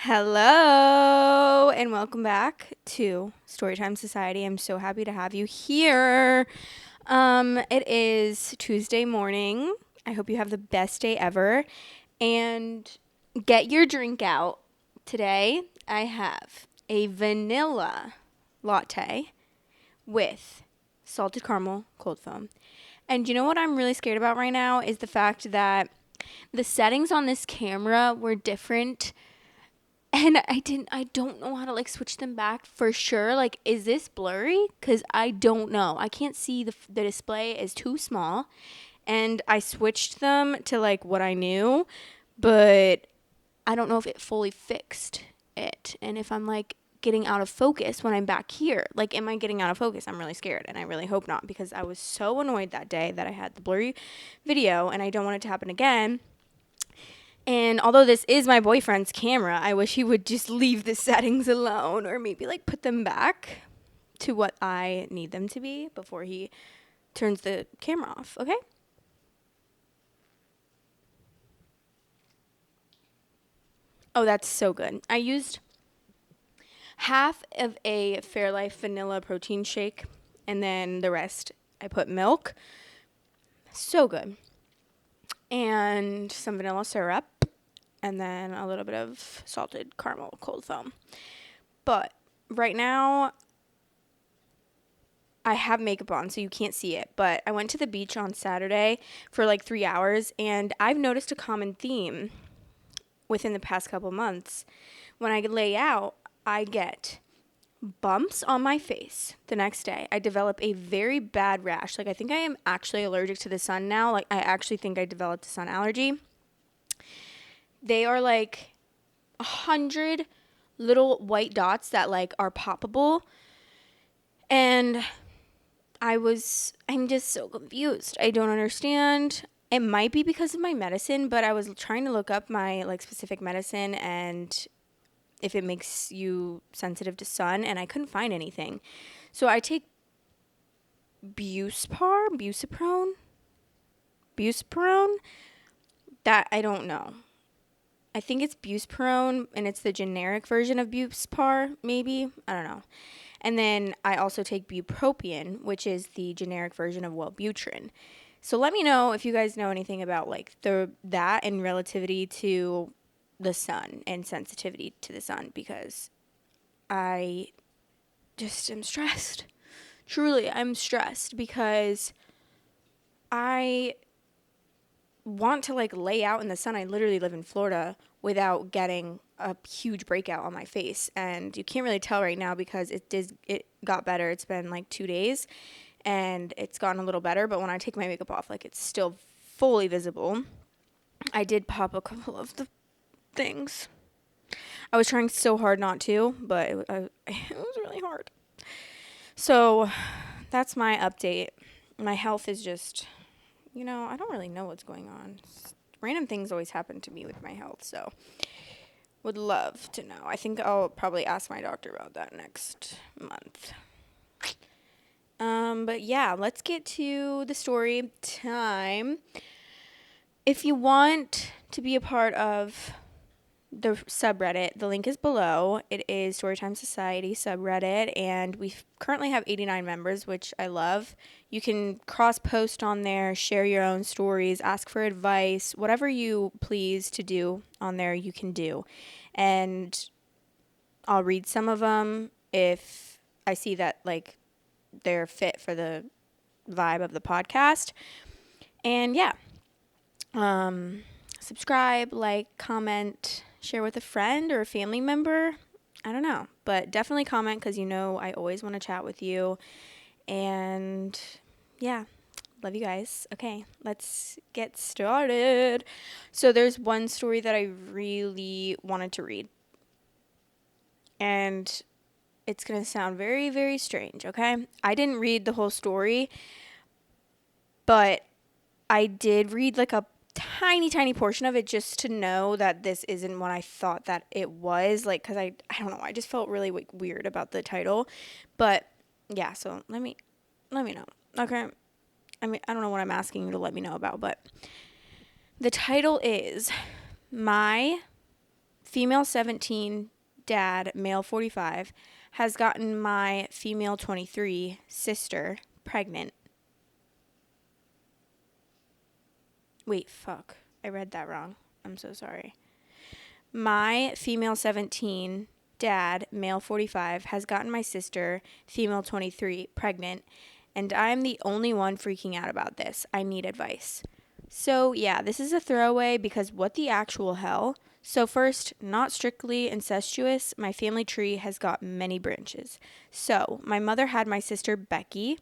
Hello and welcome back to Storytime Society. I'm so happy to have you here. It is Tuesday morning. I hope you have the best day ever and get your drink out. Today I have a vanilla latte with salted caramel cold foam. And you know what I'm really scared about right now is the fact that the settings on this camera were different and I don't know how to like switch them back for sure. Like, is this blurry? Because I don't know. I can't see the display is too small. And I switched them to like what I knew, but I don't know if it fully fixed it. And if I'm like getting out of focus when I'm back here, like, am I getting out of focus? I'm really scared. And I really hope not, because I was so annoyed that day that I had the blurry video and I don't want it to happen again. And although this is my boyfriend's camera, I wish he would just leave the settings alone, or maybe like put them back to what I need them to be before he turns the camera off, okay? Oh, that's so good. I used half of a Fairlife vanilla protein shake, and then the rest I put milk. So good. And some vanilla syrup, and then a little bit of salted caramel cold foam. But right now, I have makeup on, so you can't see it, but I went to the beach on Saturday for like 3 hours, and I've noticed a common theme within the past couple months. When I lay out, I get bumps on my face the next day. I develop a very bad rash. Like, I think I am actually allergic to the sun now. Like, I actually think I developed a sun allergy. They are like 100 little white dots that like are poppable, and I'm just so confused. I don't understand. It might be because of my medicine, but I was trying to look up my like specific medicine and if it makes you sensitive to sun, and I couldn't find anything. So I take Buspirone. That I don't know. I think it's Buspirone, and it's the generic version of Buspar, maybe. I don't know. And then I also take bupropion, which is the generic version of Wellbutrin. So let me know if you guys know anything about like that and relativity to the sun and sensitivity to the sun, because I just am stressed. Truly, I'm stressed because I want to like lay out in the sun. I literally live in Florida without getting a huge breakout on my face, and you can't really tell right now because it got better. It's been like 2 days and it's gotten a little better, but when I take my makeup off, like, it's still fully visible. I did pop a couple of the things. I was trying so hard not to, but it was really hard. So that's my update. My health is just, I don't really know what's going on. Random things always happen to me with my health, so would love to know. I think I'll probably ask my doctor about that next month. But yeah, let's get to the story time. If you want to be a part of the subreddit, the link is below. It is Storytime Society subreddit, and we currently have 89 members, which I love. You can cross post on there, share your own stories, ask for advice, whatever you please to do on there, you can do. And I'll read some of them if I see that like they're fit for the vibe of the podcast. And yeah, subscribe, like, comment, share with a friend or a family member. I don't know, but definitely comment, because I always want to chat with you. And yeah, love you guys. Okay, let's get started. So there's one story that I really wanted to read, and it's going to sound very, very strange, okay? I didn't read the whole story, but I did read like a tiny, tiny portion of it just to know that this isn't what I thought that it was. Like, because I don't know, I just felt really weird about the title. But yeah, so let me know, okay? I mean, I don't know what I'm asking you to let me know about, but the title is My female 17, dad, male 45, has gotten my female 23 sister pregnant. Wait, fuck. I read that wrong. I'm so sorry. My female 17, dad, male 45, has gotten my sister, female 23, pregnant, and I'm the only one freaking out about this. I need advice. So, yeah, this is a throwaway because what the actual hell? So, first, not strictly incestuous, my family tree has got many branches. So, my mother had my sister Becky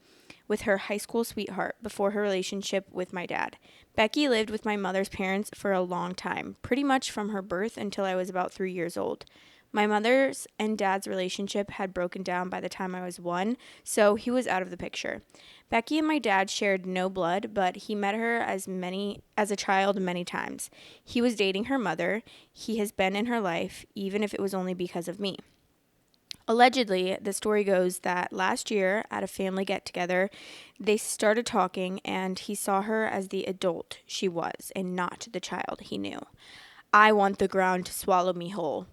with her high school sweetheart before her relationship with my dad. Becky lived with my mother's parents for a long time, pretty much from her birth until I was about 3 years old. My mother's and dad's relationship had broken down by the time I was 1, so he was out of the picture. Becky and my dad shared no blood, but he met her as a child many times. He was dating her mother. He has been in her life, even if it was only because of me. Allegedly, the story goes that last year at a family get-together, they started talking and he saw her as the adult she was and not the child he knew. I want the ground to swallow me whole.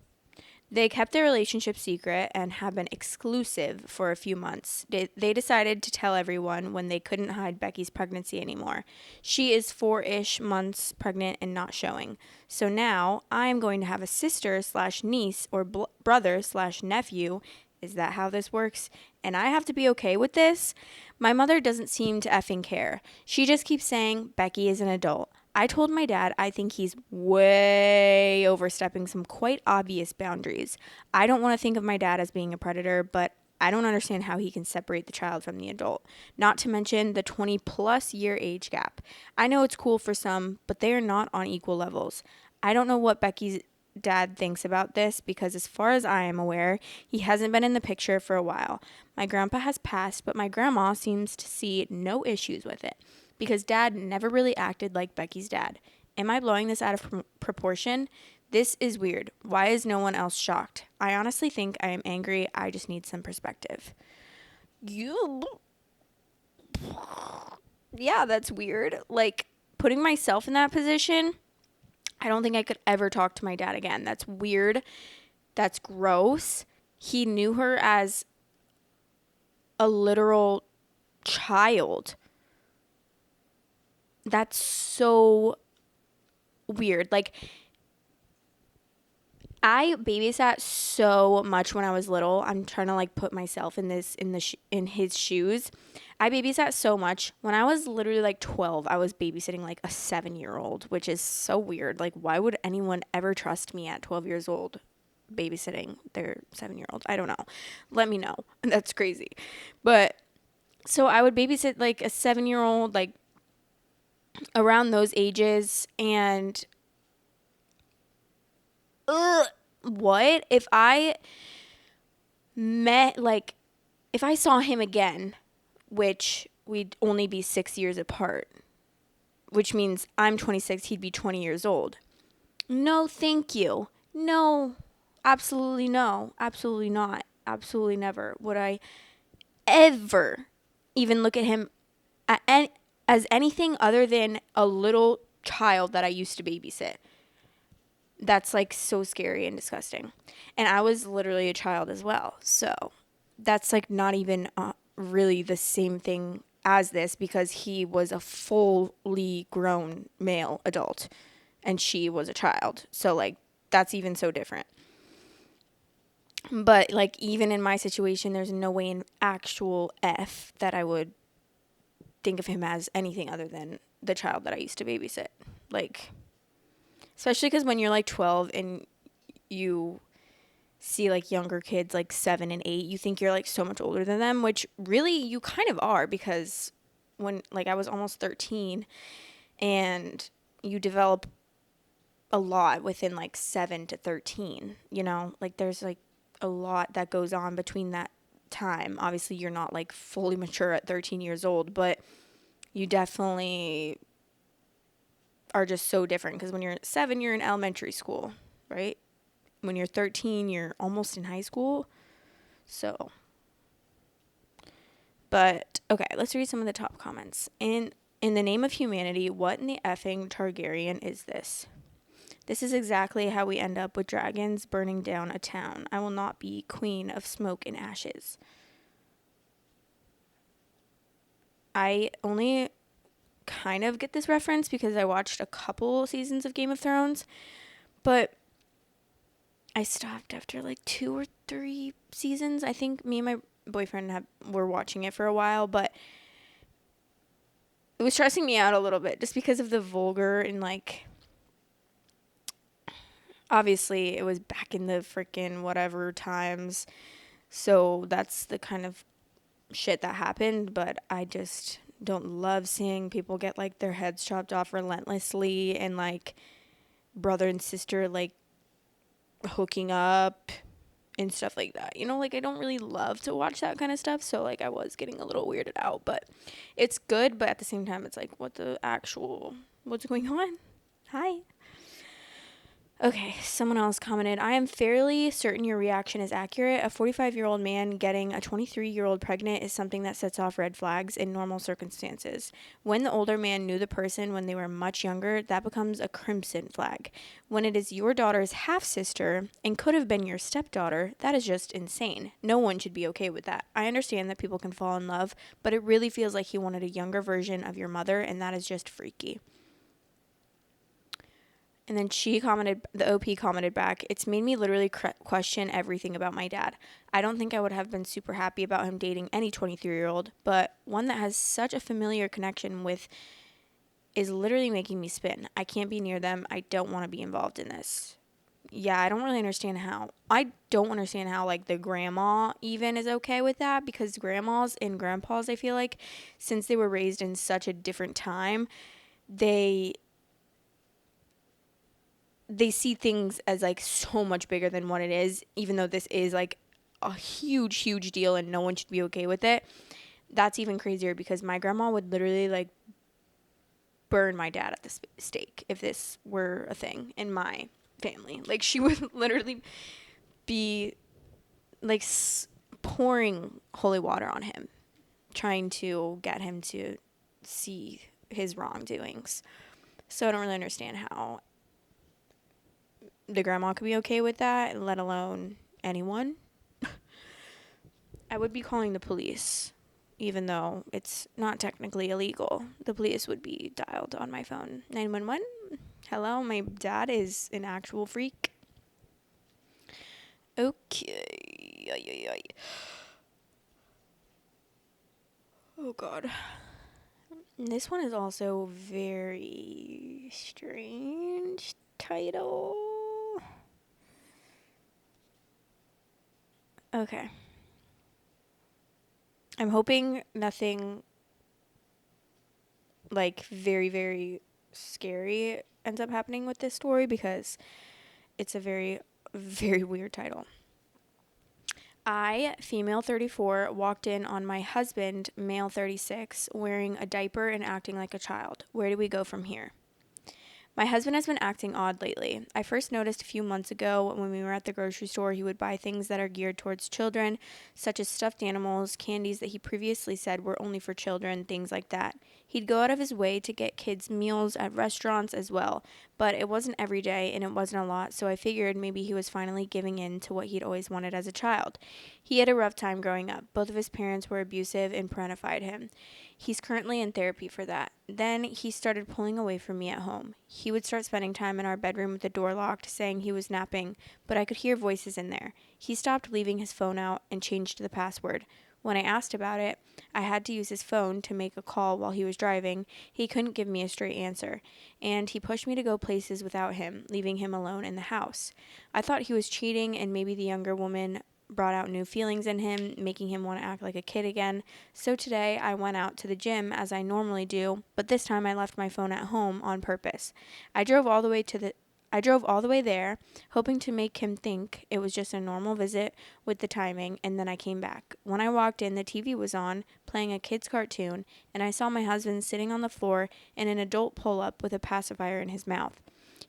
They kept their relationship secret and have been exclusive for a few months. They decided to tell everyone when they couldn't hide Becky's pregnancy anymore. She is 4-ish months pregnant and not showing. So now I am going to have a sister/niece or brother/nephew. Is that how this works? And I have to be okay with this? My mother doesn't seem to effing care. She just keeps saying Becky is an adult. I told my dad I think he's way overstepping some quite obvious boundaries. I don't want to think of my dad as being a predator, but I don't understand how he can separate the child from the adult. Not to mention the 20-plus year age gap. I know it's cool for some, but they are not on equal levels. I don't know what Becky's dad thinks about this because as far as I am aware, he hasn't been in the picture for a while. My grandpa has passed, but my grandma seems to see no issues with it because dad never really acted like Becky's dad. Am I blowing this out of proportion? This is weird. Why is no one else shocked? I honestly think I am angry. I just need some perspective. Yeah, that's weird. Like, putting myself in that position, I don't think I could ever talk to my dad again. That's weird. That's gross. He knew her as a literal child. That's so weird. Like, I babysat so much when I was little. I'm trying to like put myself in his shoes. I babysat so much. When I was literally like 12, I was babysitting like a 7-year-old, which is so weird. Like, why would anyone ever trust me at 12 years old babysitting their 7-year-old? I don't know. Let me know. That's crazy. But so I would babysit like a 7-year-old, like around those ages, and what if I if I saw him again, which we'd only be 6 years apart, which means I'm 26, he'd be 20 years old. No, thank you. No, absolutely no. Absolutely not. Absolutely never would I ever even look at him as anything other than a little child that I used to babysit. That's like so scary and disgusting. And I was literally a child as well. So that's like not even really the same thing as this because he was a fully grown male adult and she was a child. So like that's even so different. But like even in my situation, there's no way in actual F that I would think of him as anything other than the child that I used to babysit. Like, especially because when you're like 12 and you see like younger kids like 7 and 8, you think you're like so much older than them, which really you kind of are because when like I was almost 13 and you develop a lot within like 7 to 13, you know, like there's like a lot that goes on between that time. Obviously you're not like fully mature at 13 years old, but you definitely are just so different because when you're 7, you're in elementary school, right? When you're 13, you're almost in high school. So, but okay, let's read some of the top comments. In the name of humanity, what in the effing Targaryen is this? This is exactly how we end up with dragons burning down a town. I will not be queen of smoke and ashes. I only kind of get this reference because I watched a couple seasons of Game of Thrones, but I stopped after like 2 or 3 seasons. I think me and my boyfriend were watching it for a while, but it was stressing me out a little bit just because of the vulgar and like, obviously it was back in the freaking whatever times, so that's the kind of shit that happened. But I just don't love seeing people get like their heads chopped off relentlessly and like brother and sister like hooking up and stuff like that. You know, like I don't really love to watch that kind of stuff, so like I was getting a little weirded out. But it's good, but at the same time it's like, what's going on? Hi. Okay, someone else commented, I am fairly certain your reaction is accurate. A 45-year-old man getting a 23-year-old pregnant is something that sets off red flags in normal circumstances. When the older man knew the person when they were much younger, that becomes a crimson flag. When it is your daughter's half-sister and could have been your stepdaughter, that is just insane. No one should be okay with that. I understand that people can fall in love, but it really feels like he wanted a younger version of your mother, and that is just freaky. And then the OP commented back, it's made me literally question everything about my dad. I don't think I would have been super happy about him dating any 23-year-old, but one that has such a familiar connection with is literally making me spin. I can't be near them. I don't want to be involved in this. Yeah, I don't really understand how. I don't understand how, like, the grandma even is okay with that, because grandmas and grandpas, I feel like, since they were raised in such a different time, they see things as like so much bigger than what it is, even though this is like a huge deal and no one should be okay with it. That's even crazier because my grandma would literally like burn my dad at the stake if this were a thing in my family. Like she would literally be like pouring holy water on him, trying to get him to see his wrongdoings. So I don't really understand how the grandma could be okay with that, let alone anyone. I would be calling the police, even though it's not technically illegal. The police would be dialed on my phone. 911. Hello, my dad is an actual freak. Okay. Oh, God. This one is also very strange title. Okay. I'm hoping nothing like very, very scary ends up happening with this story because it's a very, very weird title. I, female 34, walked in on my husband, male 36, wearing a diaper and acting like a child. Where do we go from here? My husband has been acting odd lately. I first noticed a few months ago when we were at the grocery store he would buy things that are geared towards children, such as stuffed animals, candies that he previously said were only for children, things like that. He'd go out of his way to get kids meals at restaurants as well, but it wasn't every day and it wasn't a lot, so I figured maybe he was finally giving in to what he'd always wanted as a child. He had a rough time growing up. Both of his parents were abusive and parentified him. He's currently in therapy for that. Then he started pulling away from me at home. He would start spending time in our bedroom with the door locked, saying he was napping, but I could hear voices in there. He stopped leaving his phone out and changed the password. When I asked about it, I had to use his phone to make a call while he was driving. He couldn't give me a straight answer, and he pushed me to go places without him, leaving him alone in the house. I thought he was cheating, and maybe the younger woman brought out new feelings in him, making him want to act like a kid again. So today I went out to the gym as I normally do, but this time I left my phone at home on purpose. I drove all the way there, hoping to make him think it was just a normal visit with the timing, and then I came back. When I walked in, the TV was on, playing a kid's cartoon, and I saw my husband sitting on the floor in an adult pull-up with a pacifier in his mouth.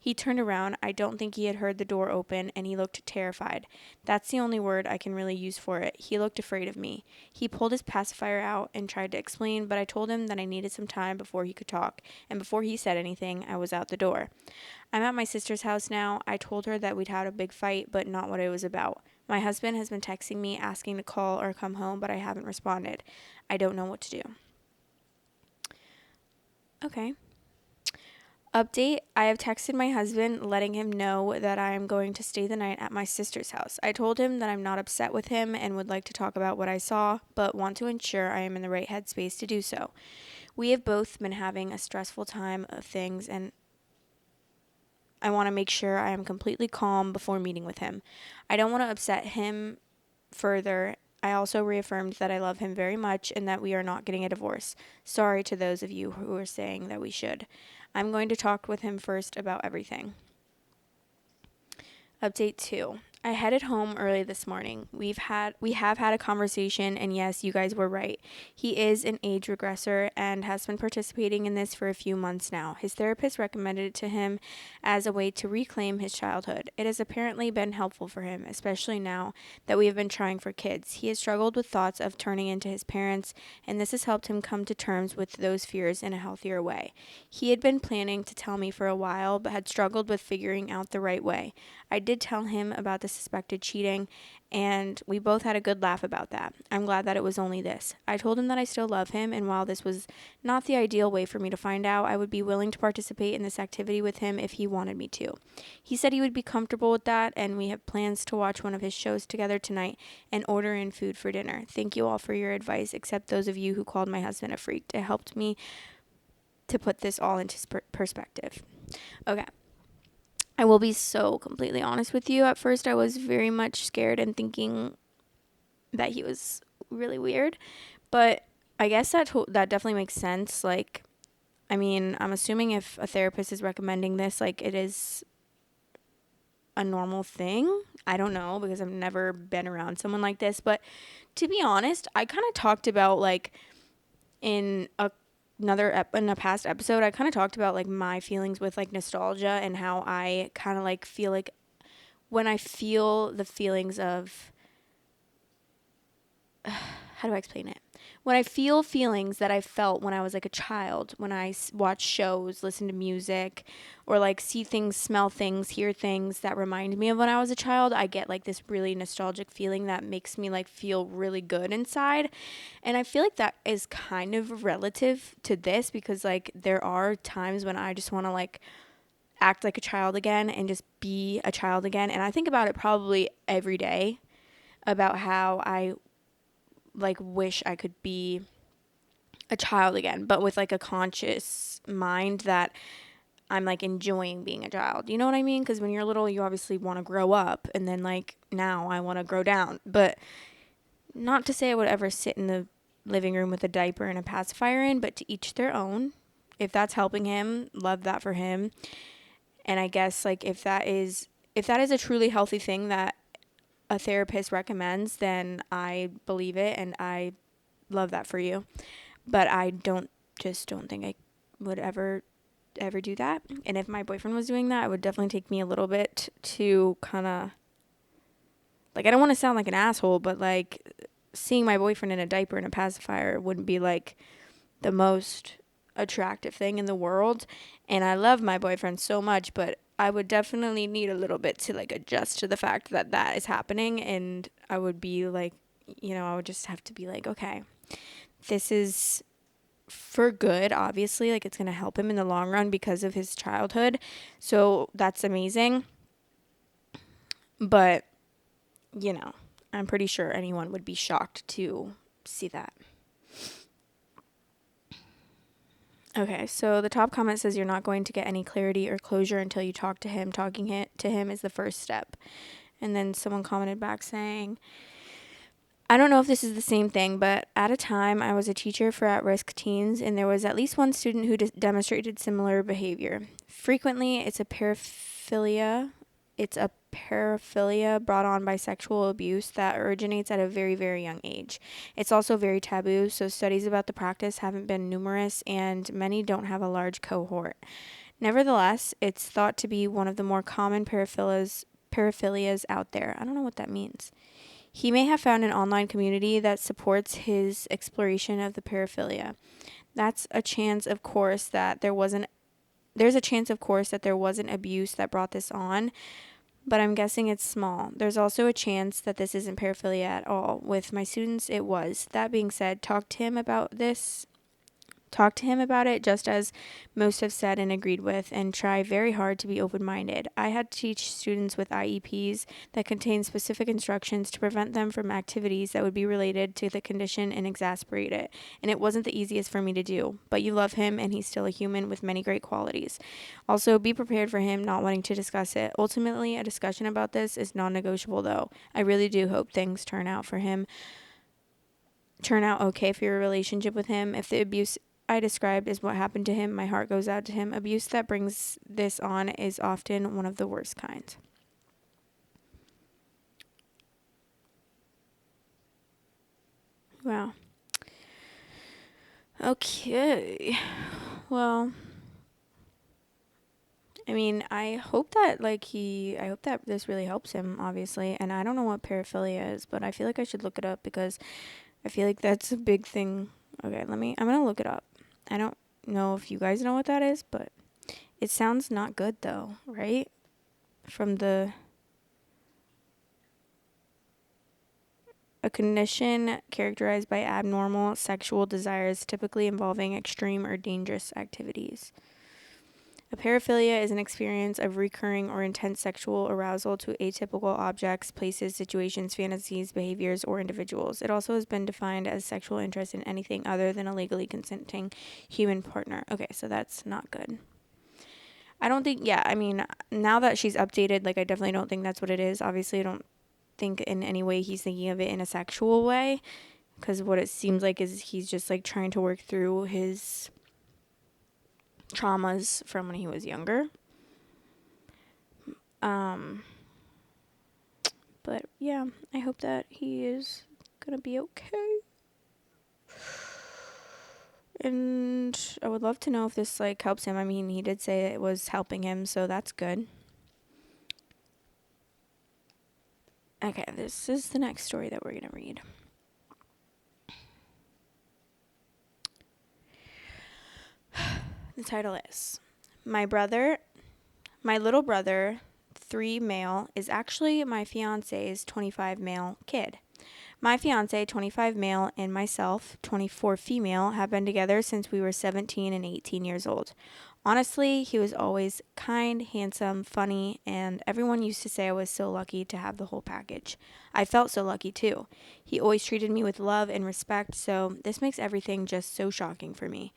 He turned around. I don't think he had heard the door open, and he looked terrified. That's the only word I can really use for it. He looked afraid of me. He pulled his pacifier out and tried to explain, but I told him that I needed some time before he could talk, and before he said anything, I was out the door. I'm at my sister's house now. I told her that we'd had a big fight, but not what it was about. My husband has been texting me asking to call or come home, but I haven't responded. I don't know what to do. Okay. Update, I have texted my husband letting him know that I am going to stay the night at my sister's house. I told him that I'm not upset with him and would like to talk about what I saw, but want to ensure I am in the right headspace to do so. We have both been having a stressful time of things, and I want to make sure I am completely calm before meeting with him. I don't want to upset him further. I also reaffirmed that I love him very much and that we are not getting a divorce. Sorry to those of you who are saying that we should. I'm going to talk with him first about everything. Update 2. I headed home early this morning. We have had a conversation, and yes, you guys were right. He is an age regressor and has been participating in this for a few months now. His therapist recommended it to him as a way to reclaim his childhood. It has apparently been helpful for him, especially now that we have been trying for kids. He has struggled with thoughts of turning into his parents, and this has helped him come to terms with those fears in a healthier way. He had been planning to tell me for a while, but had struggled with figuring out the right way. I did tell him about the suspected cheating, and we both had a good laugh about that. I'm glad that it was only this. I told him that I still love him, and while this was not the ideal way for me to find out, I would be willing to participate in this activity with him if he wanted me to. He said he would be comfortable with that, and we have plans to watch one of his shows together tonight and order in food for dinner. Thank you all for your advice, except those of you who called my husband a freak. It helped me to put this all into perspective. Okay. I will be so completely honest with you. At first, I was very much scared and thinking that he was really weird. But I guess that definitely makes sense. Like, I mean, I'm assuming if a therapist is recommending this, like, it is a normal thing. I don't know, because I've never been around someone like this. But to be honest, I kind of talked about, like, in a past episode, I kind of talked about like my feelings with like nostalgia and how I kind of like feel like when I feel the feelings of how do I explain it? When I feel feelings that I felt when I was like a child, when I watch shows, listen to music, or like see things, smell things, hear things that remind me of when I was a child, I get like this really nostalgic feeling that makes me like feel really good inside. And I feel like that is kind of relative to this, because like there are times when I just want to like act like a child again and just be a child again. And I think about it probably every day, about how I like wish I could be a child again, but with like a conscious mind that I'm like enjoying being a child. You know what I mean? Because when you're little, you obviously want to grow up, and then like now I want to grow down. But not to say I would ever sit in the living room with a diaper and a pacifier in, but to each their own. If that's helping him, love that for him. And I guess like if that is a truly healthy thing that a therapist recommends, then I believe it, and I love that for you. But I don't think I would ever do that. And if my boyfriend was doing that, it would definitely take me a little bit to kind of like, I don't want to sound like an asshole, but like seeing my boyfriend in a diaper and a pacifier wouldn't be like the most attractive thing in the world. And I love my boyfriend so much, but I would definitely need a little bit to like adjust to the fact that that is happening. And I would be like, I would just have to be like, okay, this is for good, obviously, like it's going to help him in the long run because of his childhood. So that's amazing. But, I'm pretty sure anyone would be shocked to see that. Okay, so the top comment says you're not going to get any clarity or closure until you talk to him. Talking to him is the first step. And then someone commented back saying, I don't know if this is the same thing, but at a time I was a teacher for at-risk teens, and there was at least one student who demonstrated similar behavior. Frequently, it's a paraphilia brought on by sexual abuse that originates at a very, very young age. It's also very taboo, so studies about the practice haven't been numerous, and many don't have a large cohort. Nevertheless, it's thought to be one of the more common paraphilias out there. I don't know what that means. He may have found an online community that supports his exploration of the paraphilia. That's a chance, of course, that there's a chance, of course, that there wasn't abuse that brought this on, but I'm guessing it's small. There's also a chance that this isn't paraphilia at all. With my students, it was. That being said, talk to him about it, just as most have said and agreed with, and try very hard to be open-minded. I had to teach students with IEPs that contain specific instructions to prevent them from activities that would be related to the condition and exasperate it, and it wasn't the easiest for me to do, but you love him and he's still a human with many great qualities. Also, be prepared for him not wanting to discuss it. Ultimately, a discussion about this is non-negotiable, though. I really do hope things turn out okay for your relationship with him. If the abuse I described is what happened to him, my heart goes out to him. Abuse that brings this on is often one of the worst kinds. Wow. Okay. Well, I mean, I hope that this really helps him, obviously. And I don't know what paraphilia is, but I feel like I should look it up because I feel like that's a big thing. Okay, I'm going to look it up. I don't know if you guys know what that is, but it sounds not good though, right? From a condition characterized by abnormal sexual desires, typically involving extreme or dangerous activities. A paraphilia is an experience of recurring or intense sexual arousal to atypical objects, places, situations, fantasies, behaviors, or individuals. It also has been defined as sexual interest in anything other than a legally consenting human partner. Okay, so that's not good. I don't think, yeah, I mean, now that she's updated, like, I definitely don't think that's what it is. Obviously, I don't think in any way he's thinking of it in a sexual way, because what it seems like is he's just, like, trying to work through his traumas from when he was younger. But yeah, I hope that he is gonna be okay. And I would love to know if this like helps him. I mean, he did say it was helping him, so that's good. Okay, this is the next story that we're gonna read. The title is My Little Brother, 3 male, is actually my fiance's 25 male kid. My fiance, 25 male, and myself, 24 female, have been together since we were 17 and 18 years old. Honestly, he was always kind, handsome, funny, and everyone used to say I was so lucky to have the whole package. I felt so lucky too. He always treated me with love and respect, so this makes everything just so shocking for me.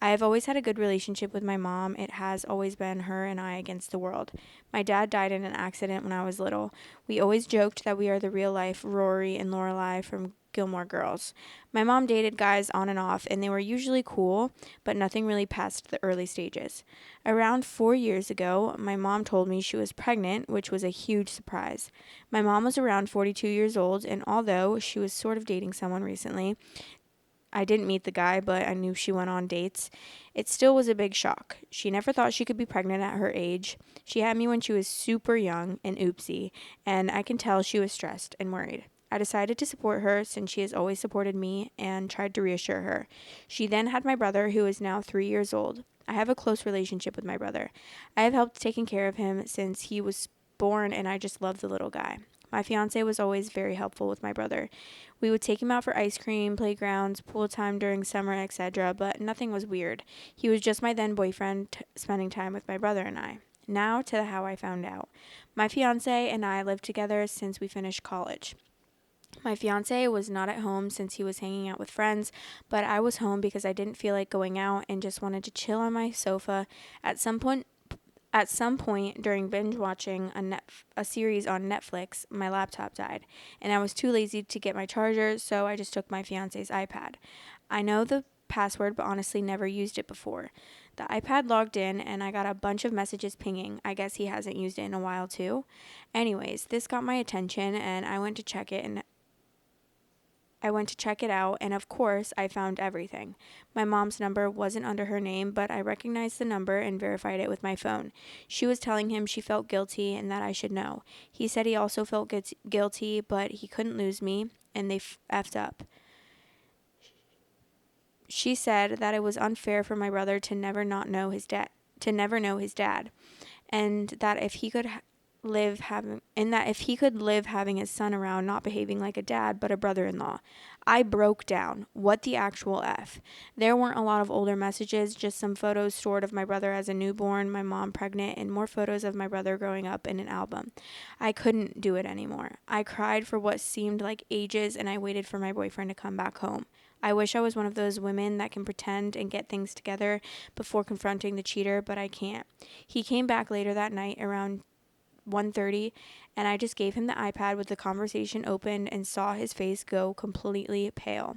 I have always had a good relationship with my mom. It has always been her and I against the world. My dad died in an accident when I was little. We always joked that we are the real life Rory and Lorelai from Gilmore Girls. My mom dated guys on and off, and they were usually cool, but nothing really past the early stages. Around 4 years ago, my mom told me she was pregnant, which was a huge surprise. My mom was around 42 years old, and although she was sort of dating someone recently, I didn't meet the guy, but I knew she went on dates. It still was a big shock. She never thought she could be pregnant at her age. She had me when she was super young and oopsie, and I can tell she was stressed and worried. I decided to support her since she has always supported me and tried to reassure her. She then had my brother, who is now 3 years old. I have a close relationship with my brother. I have helped taking care of him since he was born, and I just love the little guy. My fiance was always very helpful with my brother. We would take him out for ice cream, playgrounds, pool time during summer, etc., but nothing was weird. He was just my then boyfriend spending time with my brother and I. Now to how I found out. My fiance and I lived together since we finished college. My fiance was not at home since he was hanging out with friends, but I was home because I didn't feel like going out and just wanted to chill on my sofa. At some point during binge watching a series on Netflix, my laptop died, and I was too lazy to get my charger, so I just took my fiance's iPad. I know the password, but honestly never used it before. The iPad logged in, and I got a bunch of messages pinging. I guess he hasn't used it in a while, too. Anyways, this got my attention, and I went to check it, and I went to check it out, and of course, I found everything. My mom's number wasn't under her name, but I recognized the number and verified it with my phone. She was telling him she felt guilty and that I should know. He said he also felt guilty, but he couldn't lose me, and they effed up. She said that it was unfair for my brother to never know his dad, and that if he could live having his son around, not behaving like a dad but a brother-in-law. I broke down. What the actual F? There weren't a lot of older messages, just some photos stored of my brother as a newborn, my mom pregnant, and more photos of my brother growing up in an album. I couldn't do it anymore. I cried for what seemed like ages, and I waited for my boyfriend to come back home. I wish I was one of those women that can pretend and get things together before confronting the cheater, but I can't. He came back later that night around 1:30, and I just gave him the iPad with the conversation opened and saw his face go completely pale.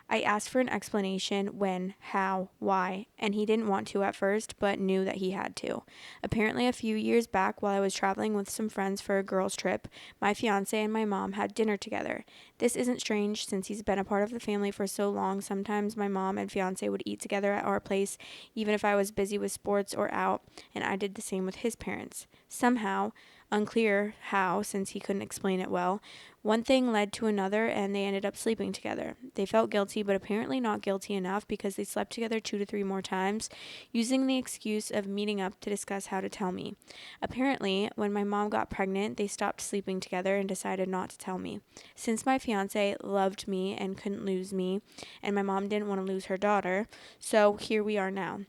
I asked for an explanation: when, how, why, and he didn't want to at first, but knew that he had to. Apparently, a few years back, while I was traveling with some friends for a girls' trip, my fiancé and my mom had dinner together. This isn't strange since he's been a part of the family for so long. Sometimes my mom and fiancé would eat together at our place, even if I was busy with sports or out, and I did the same with his parents. Somehow, unclear how, since he couldn't explain it well, one thing led to another, and they ended up sleeping together. They felt guilty, but apparently not guilty enough because they slept together 2 to 3 more times, using the excuse of meeting up to discuss how to tell me. Apparently, when my mom got pregnant, they stopped sleeping together and decided not to tell me. Since my fiancé loved me and couldn't lose me, and my mom didn't want to lose her daughter, so here we are now.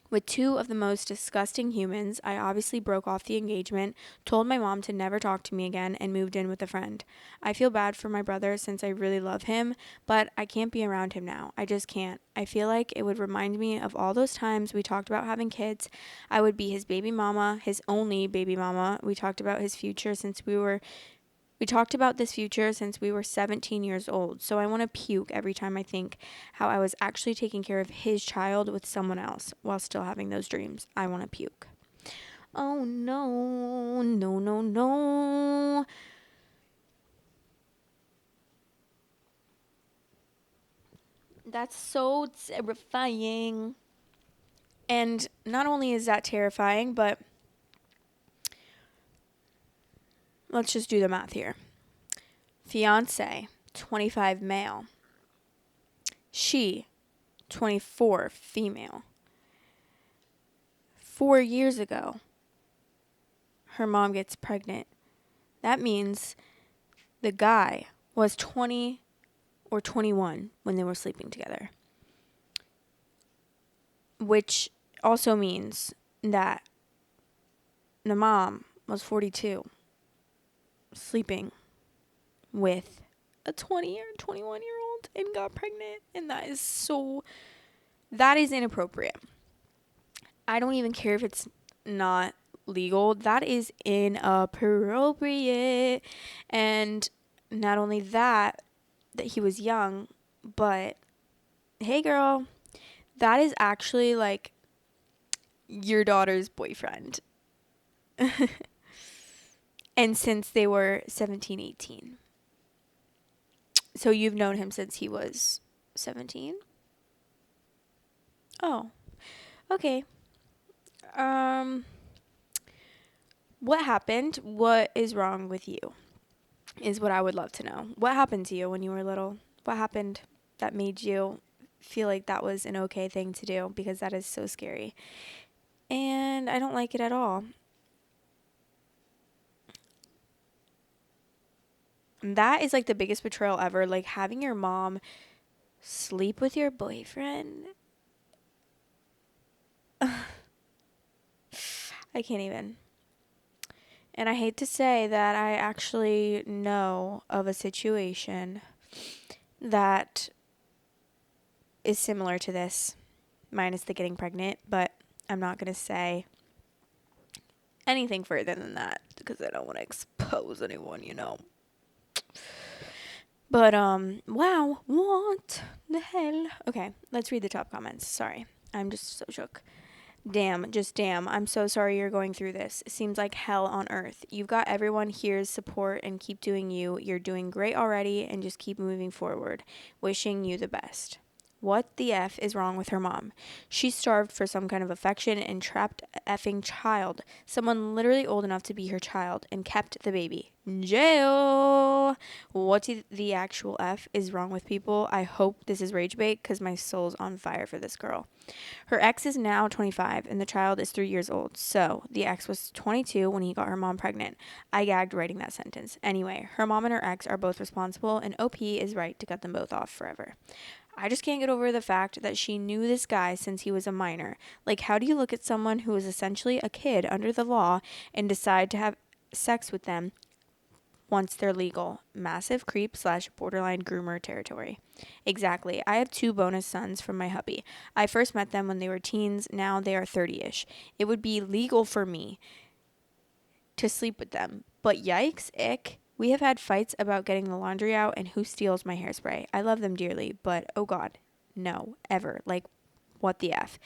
With two of the most disgusting humans, I obviously broke off the engagement, told my mom to never talk to me again, and moved in with a friend. I feel bad for my brother since I really love him, but I can't be around him now. I just can't. I feel like it would remind me of all those times we talked about having kids. I would be his baby mama, his only baby mama. We talked about this future since we were 17 years old, so I want to puke every time I think how I was actually taking care of his child with someone else while still having those dreams. I want to puke. Oh no, no, no, no. That's so terrifying. And not only is that terrifying, but let's just do the math here. Fiance, 25 male. She, 24 female. 4 years ago, her mom gets pregnant. That means the guy was 20 or 21 when they were sleeping together. Which also means that the mom was 42 sleeping with a 20 or 21-year-old and got pregnant. And that is inappropriate. I don't even care if it's not legal. That is inappropriate. And not only that he was young, but hey girl, that is actually like your daughter's boyfriend. And since they were 17, 18. So you've known him since he was 17? Oh, okay. What happened? What is wrong with you? Is what I would love to know. What happened to you when you were little? What happened that made you feel like that was an okay thing to do? Because that is so scary. And I don't like it at all. That is like the biggest betrayal ever. Like having your mom sleep with your boyfriend. I can't even. And I hate to say that I actually know of a situation that is similar to this, minus the getting pregnant, but I'm not going to say anything further than that because I don't want to expose anyone, you know. But, wow, what the hell? Okay, let's read the top comments. Sorry, I'm just so shook. Damn, just damn. I'm so sorry you're going through this. It seems like hell on earth. You've got everyone here's support and keep doing you. You're doing great already and just keep moving forward. Wishing you the best. What the F is wrong with her mom? She's starved for some kind of affection and trapped a effing child. Someone literally old enough to be her child and kept the baby. Jail! What the actual F is wrong with people? I hope this is rage bait because my soul's on fire for this girl. Her ex is now 25 and the child is 3 years old. So the ex was 22 when he got her mom pregnant. I gagged writing that sentence. Anyway, her mom and her ex are both responsible and OP is right to cut them both off forever. I just can't get over the fact that she knew this guy since he was a minor. Like, how do you look at someone who is essentially a kid under the law and decide to have sex with them once they're legal? Massive creep / borderline groomer territory. Exactly. I have 2 bonus sons from my hubby. I first met them when they were teens. Now they are 30-ish. It would be legal for me to sleep with them. But yikes, ick. We have had fights about getting the laundry out and who steals my hairspray. I love them dearly, but oh god, no, ever. Like, what the F?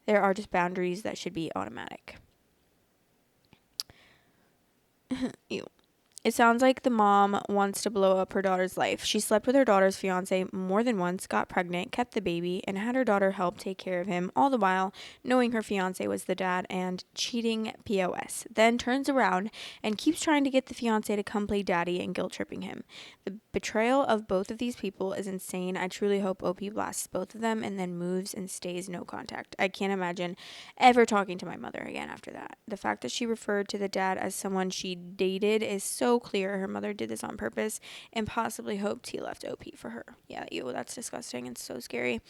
There are just boundaries that should be automatic. Ew. It sounds like the mom wants to blow up her daughter's life. She slept with her daughter's fiance more than once, got pregnant, kept the baby, and had her daughter help take care of him, all the while knowing her fiance was the dad and cheating POS. Then turns around and keeps trying to get the fiance to come play daddy and guilt-tripping him. The betrayal of both of these people is insane. I truly hope OP blasts both of them and then moves and stays no contact. I can't imagine ever talking to my mother again after that. The fact that she referred to the dad as someone she dated is so clear. Her mother did this on purpose and possibly hoped he left OP for her. Yeah, ew, that's disgusting and so scary.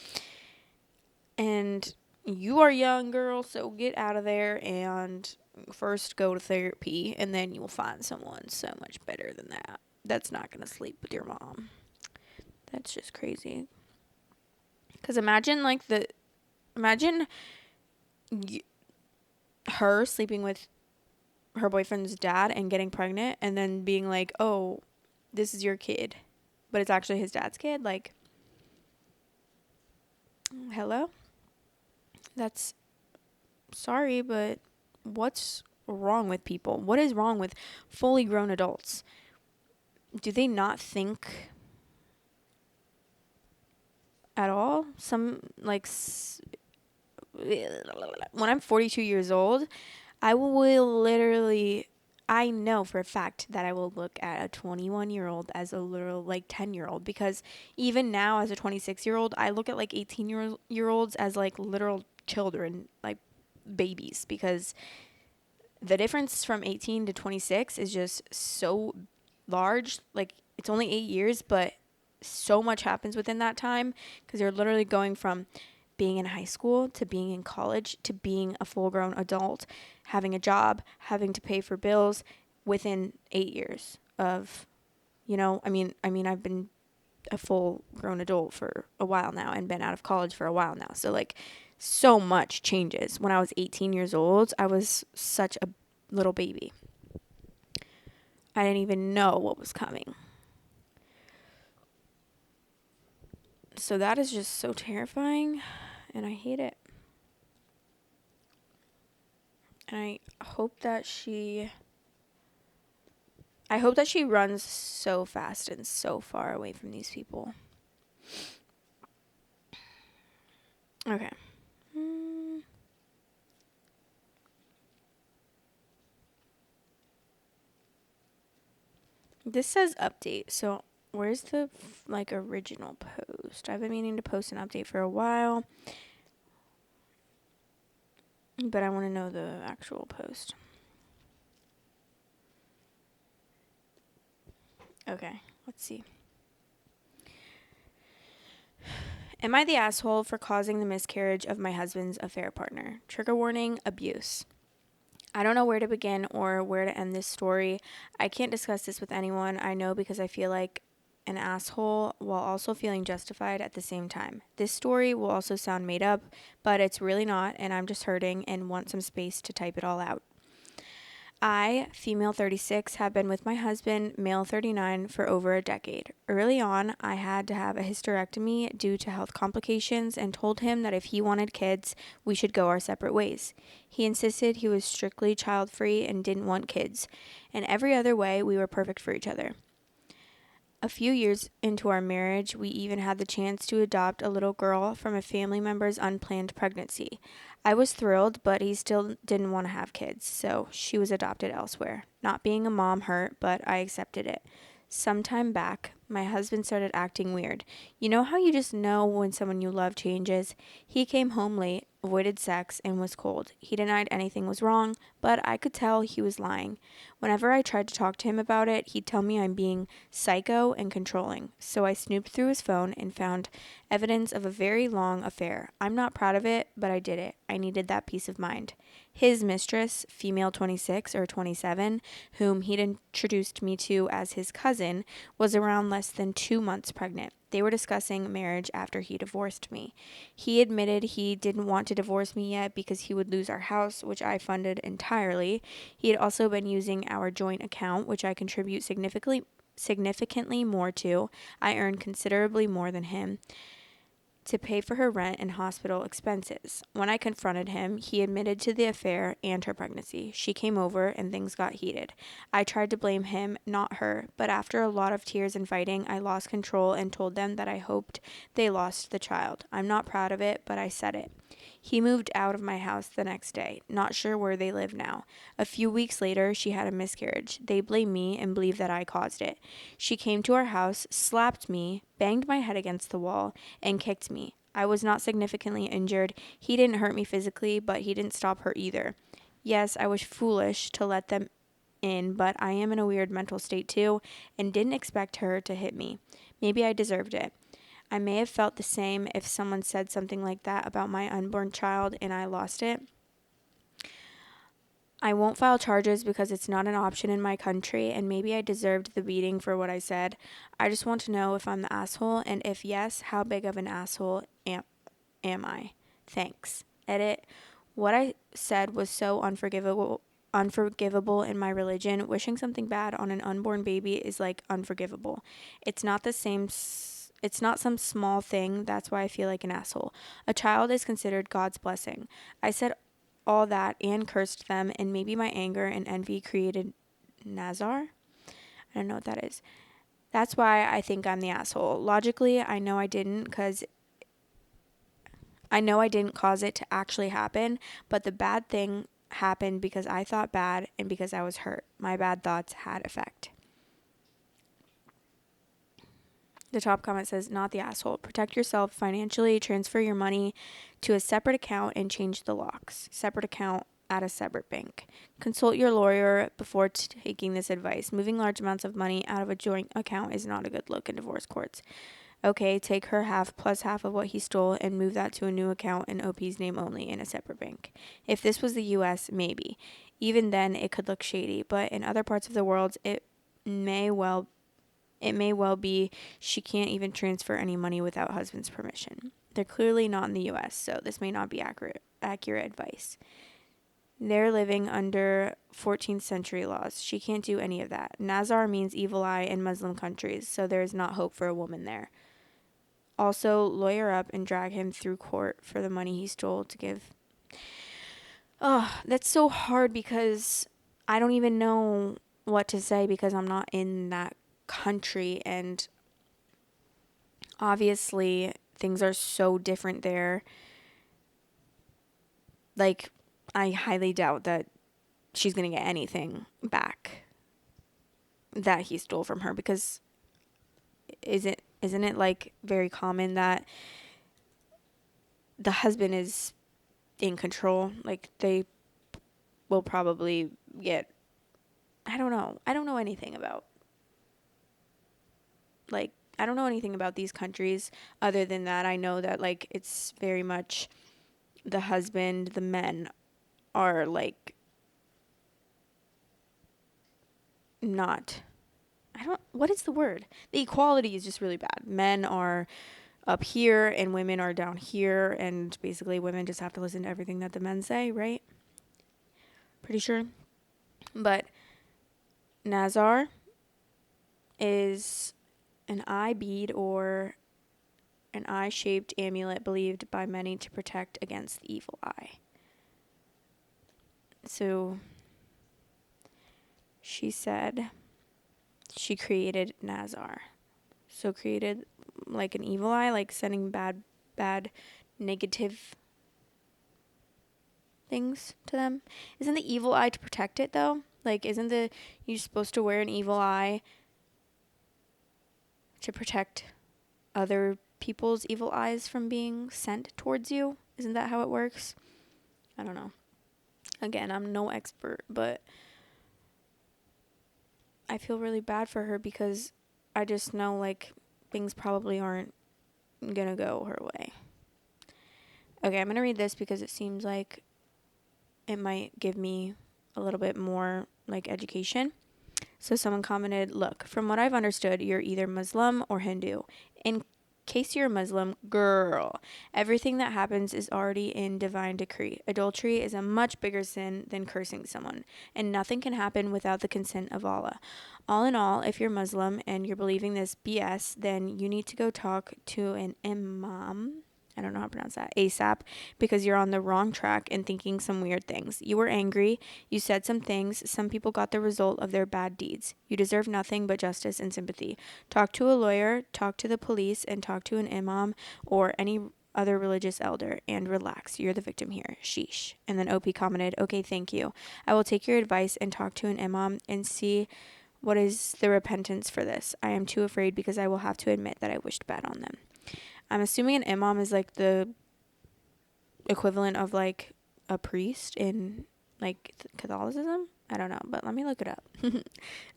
And you are young, girl, so get out of there and first go to therapy, and then you'll find someone so much better than that. That's not going to sleep with your mom. That's just crazy. Because imagine her sleeping with her boyfriend's dad and getting pregnant and then being like, oh, this is your kid, but it's actually his dad's kid. Like, hello? That's sorry, but what's wrong with people? What is wrong with fully grown adults? Do they not think at all? When I'm 42 years old, I will literally, I know for a fact that I will look at a 21-year-old as a literal 10-year-old, because even now as a 26-year-old, I look at 18-year-olds as literal children, like babies, because the difference from 18 to 26 is just so large. Like, it's only 8 years, but so much happens within that time, because you're literally going from being in high school to being in college to being a full-grown adult, having a job, having to pay for bills within 8 years of, I mean I've been a full-grown adult for a while now and been out of college for a while now. So so much changes. When I was 18 years old, I was such a little baby. I didn't even know what was coming. So that is just so terrifying, and I hate it. And I hope that she runs so fast and so far away from these people. Okay. This says update. So where's the original post? I've been meaning to post an update for a while, but I want to know the actual post. Okay, let's see. Am I the asshole for causing the miscarriage of my husband's affair partner? Trigger warning, abuse. I don't know where to begin or where to end this story. I can't discuss this with anyone I know because I feel like an asshole while also feeling justified at the same time. This story will also sound made up, but it's really not, and I'm just hurting and want some space to type it all out. I, female 36, have been with my husband, male 39, for over a decade. Early on, I had to have a hysterectomy due to health complications and told him that if he wanted kids, we should go our separate ways. He insisted he was strictly child-free and didn't want kids, and every other way we were perfect for each other. A few years into our marriage, we even had the chance to adopt a little girl from a family member's unplanned pregnancy. I was thrilled, but he still didn't want to have kids, so she was adopted elsewhere. Not being a mom hurt, but I accepted it. Sometime back, my husband started acting weird. You know how you just know when someone you love changes? He came home late, avoided sex, and was cold. He denied anything was wrong, but I could tell he was lying. Whenever I tried to talk to him about it, he'd tell me I'm being psycho and controlling. So I snooped through his phone and found evidence of a very long affair. I'm not proud of it, but I did it. I needed that peace of mind. His mistress, female 26 or 27, whom he'd introduced me to as his cousin, was around less than 2 months pregnant. They were discussing marriage after he divorced me. He admitted he didn't want to divorce me yet because he would lose our house, which I funded entirely. He had also been using our joint account, which I contribute significantly more to. I earn considerably more than him, to pay for her rent and hospital expenses. When I confronted him, he admitted to the affair and her pregnancy. She came over and things got heated. I tried to blame him, not her, but after a lot of tears and fighting, I lost control and told them that I hoped they lost the child. I'm not proud of it, but I said it. He moved out of my house the next day, not sure where they live now. A few weeks later, she had a miscarriage. They blame me and believe that I caused it. She came to our house, slapped me, banged my head against the wall, and kicked me. I was not significantly injured. He didn't hurt me physically, but he didn't stop her either. Yes, I was foolish to let them in, but I am in a weird mental state too, and didn't expect her to hit me. Maybe I deserved it. I may have felt the same if someone said something like that about my unborn child and I lost it. I won't file charges because it's not an option in my country, and maybe I deserved the beating for what I said. I just want to know if I'm the asshole, and if yes, how big of an asshole am I? Thanks. Edit. What I said was so unforgivable in my religion. Wishing something bad on an unborn baby is like unforgivable. It's not the same. It's not some small thing. That's why I feel like an asshole. A child is considered God's blessing. I said all that and cursed them, and maybe my anger and envy created Nazar. I don't know what that is. That's why I think I'm the asshole. Logically, I know I didn't cause it to actually happen, but the bad thing happened because I thought bad and because I was hurt. My bad thoughts had effect. The top comment says, not the asshole. Protect yourself financially, transfer your money to a separate account and change the locks. Separate account at a separate bank. Consult your lawyer before taking this advice. Moving large amounts of money out of a joint account is not a good look in divorce courts. Okay, take her half plus half of what he stole and move that to a new account in OP's name only in a separate bank. If this was the US, maybe. Even then, it could look shady, but in other parts of the world, may well be she can't even transfer any money without husband's permission. They're clearly not in the US, so this may not be accurate advice. They're living under 14th century laws. She can't do any of that. Nazar means evil eye in Muslim countries, so there is not hope for a woman there. Also, lawyer up and drag him through court for the money he stole to give. Oh, that's so hard because I don't even know what to say because I'm not in that country, and obviously things are so different there. Like, I highly doubt that she's gonna get anything back that he stole from her, because isn't it like very common that the husband is in control? Like, they will probably get, I don't know anything about, like, I don't know anything about these countries other than that I know that, like, it's very much the husband, the men are, like, not, what is the word? The equality is just really bad. Men are up here and women are down here, and basically women just have to listen to everything that the men say, right? Pretty sure. But Nazar is an eye bead or an eye-shaped amulet believed by many to protect against the evil eye. So she said she created Nazar. So created like an evil eye, like sending bad, negative things to them. Isn't the evil eye to protect it though? Like, you supposed to wear an evil eye to protect other people's evil eyes from being sent towards you? Isn't that how it works? I don't know. Again, I'm no expert, but I feel really bad for her because I just know, like, things probably aren't gonna go her way. Okay, I'm gonna read this because it seems like it might give me a little bit more, like, education. So someone commented, look, from what I've understood, you're either Muslim or Hindu. In case you're a Muslim, girl, everything that happens is already in divine decree. Adultery is a much bigger sin than cursing someone, and nothing can happen without the consent of Allah. All in all, if you're Muslim and you're believing this BS, then you need to go talk to an imam. I don't know how to pronounce that, ASAP, because you're on the wrong track and thinking some weird things. You were angry, you said some things, some people got the result of their bad deeds. You deserve nothing but justice and sympathy. Talk to a lawyer, talk to the police, and talk to an imam or any other religious elder, and relax. You're the victim here. Sheesh. And then OP commented, okay, thank you. I will take your advice and talk to an imam and see what is the repentance for this. I am too afraid because I will have to admit that I wished bad on them. I'm assuming an imam is like the equivalent of like a priest in like Catholicism. I don't know, but let me look it up.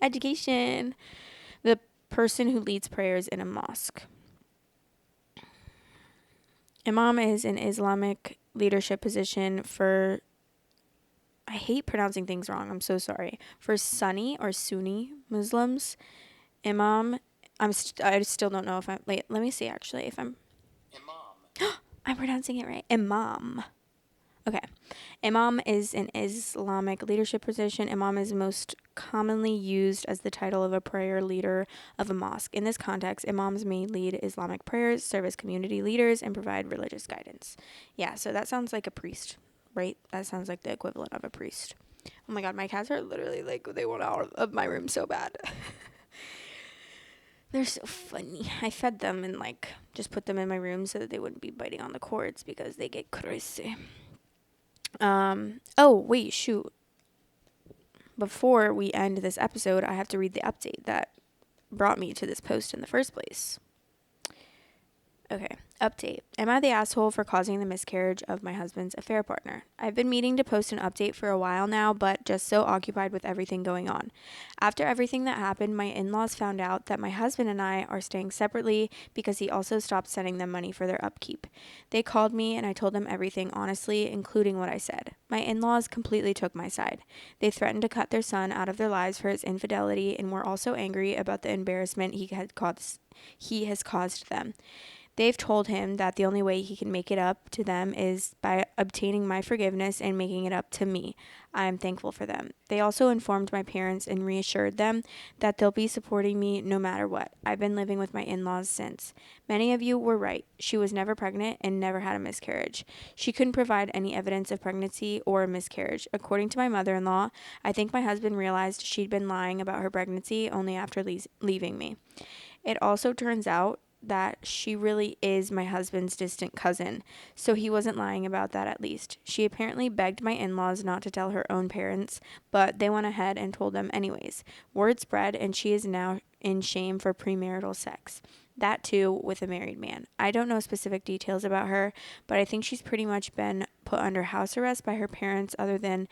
Education. The person who leads prayers in a mosque. Imam is an Islamic leadership position for, I hate pronouncing things wrong, I'm so sorry, for Sunni or Sunni Muslims. Imam, I still don't know if I'm, wait, let me see actually if I'm, Imam. I'm pronouncing it right. Imam. Okay. Imam is an Islamic leadership position. Imam is most commonly used as the title of a prayer leader of a mosque. In this context, imams may lead Islamic prayers, serve as community leaders, and provide religious guidance. Yeah, so that sounds like a priest, right? That sounds like the equivalent of a priest. Oh my god, my cats are literally like, they want out of my room so bad. They're so funny. I fed them and like just put them in my room so that they wouldn't be biting on the cords because they get crazy. Oh, wait, shoot. Before we end this episode, I have to read the update that brought me to this post in the first place. Okay, update. Am I the asshole for causing the miscarriage of my husband's affair partner? I've been meaning to post an update for a while now, but just so occupied with everything going on. After everything that happened, my in-laws found out that my husband and I are staying separately because he also stopped sending them money for their upkeep. They called me and I told them everything honestly, including what I said. My in-laws completely took my side. They threatened to cut their son out of their lives for his infidelity and were also angry about the embarrassment he has caused them. They've told him that the only way he can make it up to them is by obtaining my forgiveness and making it up to me. I am thankful for them. They also informed my parents and reassured them that they'll be supporting me no matter what. I've been living with my in-laws since. Many of you were right. She was never pregnant and never had a miscarriage. She couldn't provide any evidence of pregnancy or a miscarriage. According to my mother-in-law, I think my husband realized she'd been lying about her pregnancy only after leaving me. It also turns out that she really is my husband's distant cousin, so he wasn't lying about that at least. She apparently begged my in-laws not to tell her own parents, but they went ahead and told them anyways. Word spread, and she is now in shame for premarital sex. That too, with a married man. I don't know specific details about her, but I think she's pretty much been put under house arrest by her parents other than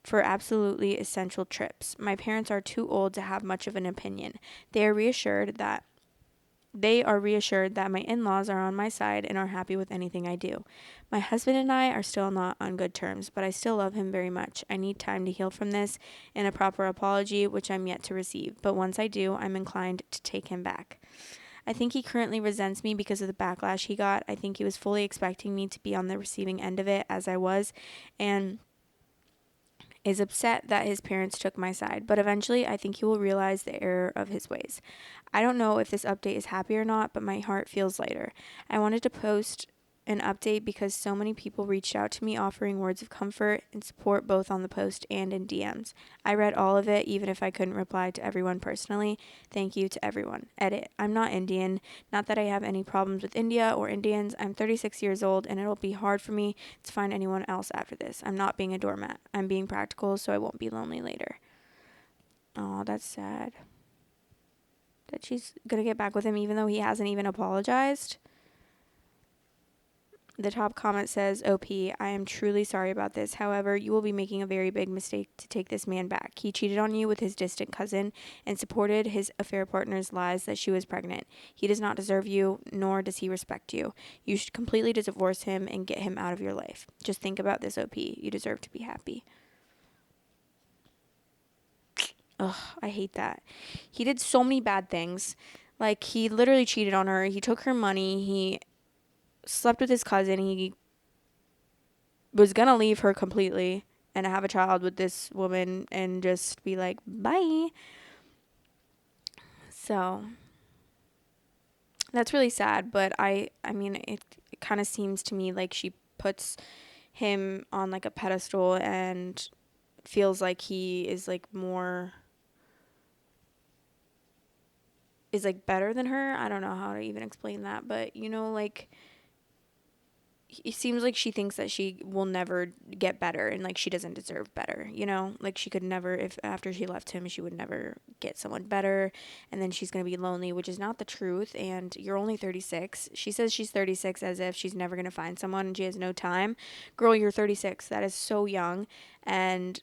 for absolutely essential trips. My parents are too old to have much of an opinion. They are reassured that my in-laws are on my side and are happy with anything I do. My husband and I are still not on good terms, but I still love him very much. I need time to heal from this and a proper apology, which I'm yet to receive. But once I do, I'm inclined to take him back. I think he currently resents me because of the backlash he got. I think he was fully expecting me to be on the receiving end of it, as I was, and is upset that his parents took my side, but eventually I think he will realize the error of his ways. I don't know if this update is happy or not, but my heart feels lighter. I wanted to post an update because so many people reached out to me offering words of comfort and support both on the post and in DMs. I read all of it, even if I couldn't reply to everyone personally. Thank you to everyone. Edit. I'm not Indian. Not that I have any problems with India or Indians. I'm 36 years old and it'll be hard for me to find anyone else after this. I'm not being a doormat. I'm being practical so I won't be lonely later. Oh, that's sad. That she's gonna get back with him even though he hasn't even apologized. The top comment says, OP, I am truly sorry about this. However, you will be making a very big mistake to take this man back. He cheated on you with his distant cousin and supported his affair partner's lies that she was pregnant. He does not deserve you, nor does he respect you. You should completely divorce him and get him out of your life. Just think about this, OP. You deserve to be happy. Ugh, I hate that. He did so many bad things. Like, he literally cheated on her. He took her money. He slept with his cousin. He was gonna leave her completely and have a child with this woman and just be like, bye. So that's really sad, but I mean it kind of seems to me like she puts him on like a pedestal and feels like he is like more is like better than her. I don't know how to even explain that, but you know, like it seems like she thinks that she will never get better and like she doesn't deserve better, you know, like she could never, if after she left him she would never get someone better and then she's going to be lonely, which is not the truth. And you're only 36. She says she's 36 as if she's never going to find someone and she has no time. Girl, you're 36. That is so young, and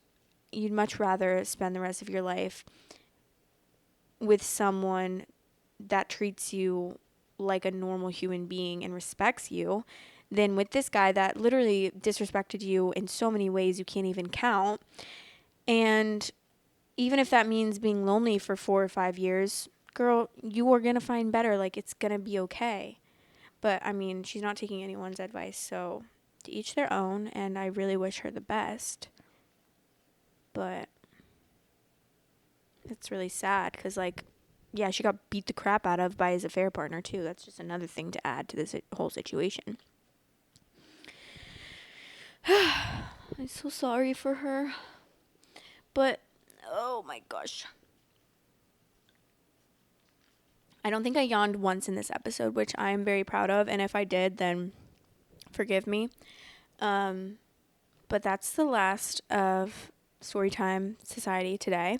you'd much rather spend the rest of your life with someone that treats you like a normal human being and respects you than with this guy that literally disrespected you in so many ways you can't even count. And even if that means being lonely for 4 or 5 years, girl, you are going to find better. Like, it's going to be okay. But, I mean, she's not taking anyone's advice, so to each their own, and I really wish her the best. But it's really sad because, like, yeah, she got beat the crap out of by his affair partner, too. That's just another thing to add to this whole situation. I'm so sorry for her. But, oh my gosh. I don't think I yawned once in this episode, which I am very proud of. And if I did, then forgive me. But that's the last of Storytime Society today.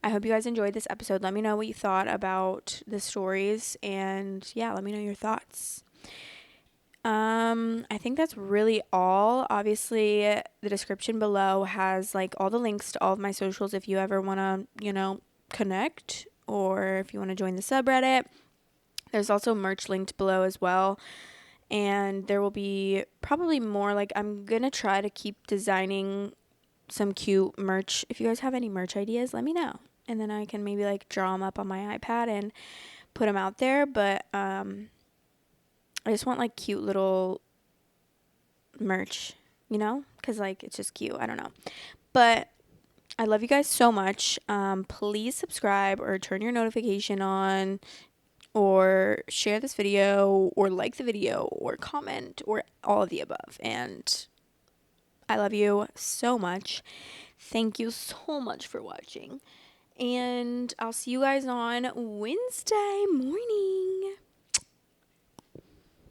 I hope you guys enjoyed this episode. Let me know what you thought about the stories. And yeah, let me know your thoughts. I think that's really all. Obviously, the description below has like all the links to all of my socials if you ever want to, you know, connect or if you want to join the subreddit. There's also merch linked below as well. And there will be probably more, like I'm going to try to keep designing some cute merch. If you guys have any merch ideas, let me know. And then I can maybe like draw them up on my iPad and put them out there. But I just want like cute little merch, you know, because like it's just cute. I don't know. But I love you guys so much. Please subscribe or turn your notification on or share this video or like the video or comment or all of the above. And I love you so much. Thank you so much for watching. And I'll see you guys on Wednesday morning.